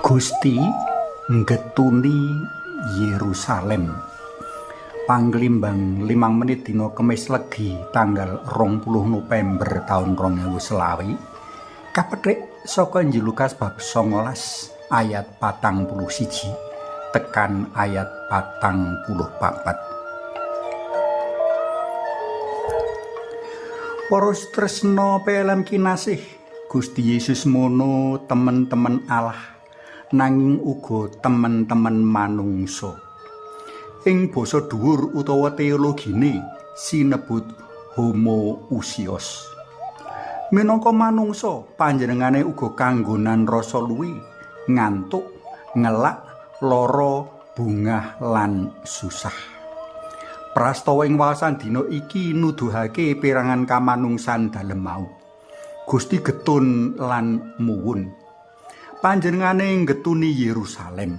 Gusti nggetuni Yerusalem. Panglimbang 5 menit dina Kemis Legi tanggal 20 November tahun 2021 kapethik saka Injil Lukas bab 19 ayat 41 tekan ayat 44. Para tresna pelem kinasih, Gusti Yesus mono temen-temen Allah nanging uga temen-temen manungsa. Ing basa dhuwur utawa teologine sinebut homoousios. Minangka manungsa, panjenengane uga kanggonan rasa luwi, ngantuk, ngelak, lara, bungah lan susah. Prastawa ing wawasan dina iki nuduhake perangan kamanungsan dalem mau. Gusti getun lan muwun. Panjenengane nggetuni Yerusalem.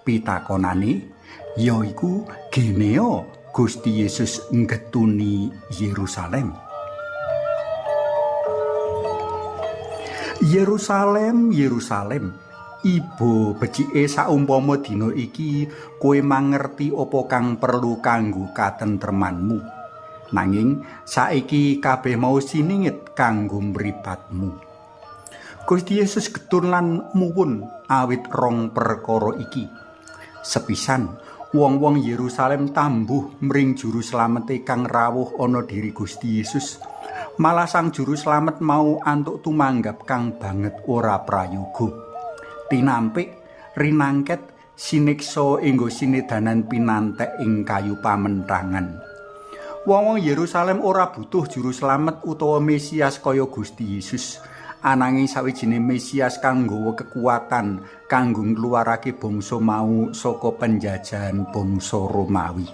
Pitakonane yaiku geneo Gusti Yesus nggetuni Yerusalem. Yerusalem, Yerusalem, ibu becike saumpama dina iki kowe mangerti apa kang perlu kanggo katentremanmu. Nanging saiki kabeh mau siningit kanggo mripatmu. Gusti Yesus getun lan muwun awit rong perkara iki. Sepisan wong-wong Yerusalem tambuh mring juru slamete kang rawuh ana diri Gusti Yesus. Malah sang juru slamet mau antuk tumanggap kang banget ora prayoga. Tinampik, rinangket, siniksa enggo sinedanan pinantek ing kayu pamentangan. Wong-wong Yerusalem ora butuh juru slamet utawa Mesias kaya Gusti Yesus. Ananging sawijine Mesias kang nggawa kekuatan kanggo ngluarake bangsa mau saka penjajahan bangsa Romawi.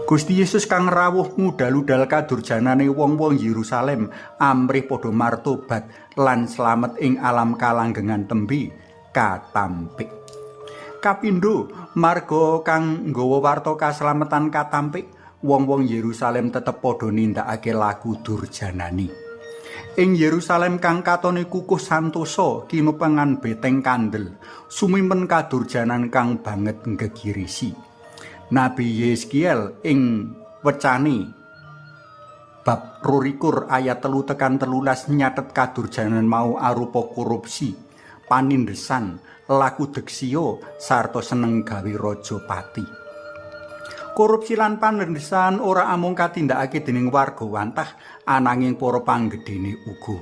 Gusti Yesus kang rawuh ngudal-udal kadurjanane wong-wong Yerusalem amrih padha martobat lan slamet ing alam kalanggengan tembe katampik. Kapindho, marga kang nggawa warta kaslametan katampik, wong-wong Yerusalem tetep padha nindakake laku durjanani. Ing Yerusalem kang katone kukuh santosa kinupengan beteng kandel, sumimpen kadurjanan kang banget nggegirisi. Nabi Yeskiel ing wecane bab 22 ayat 3 tekan 13 nyatet kadurjanan mau arupa korupsi, panindesan, laku deksio, sarta seneng gawe raja pati. Korupsi lan panindesan ora amung katindakake dening warga wantah, ananging para panggedhene uga.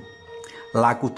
Laku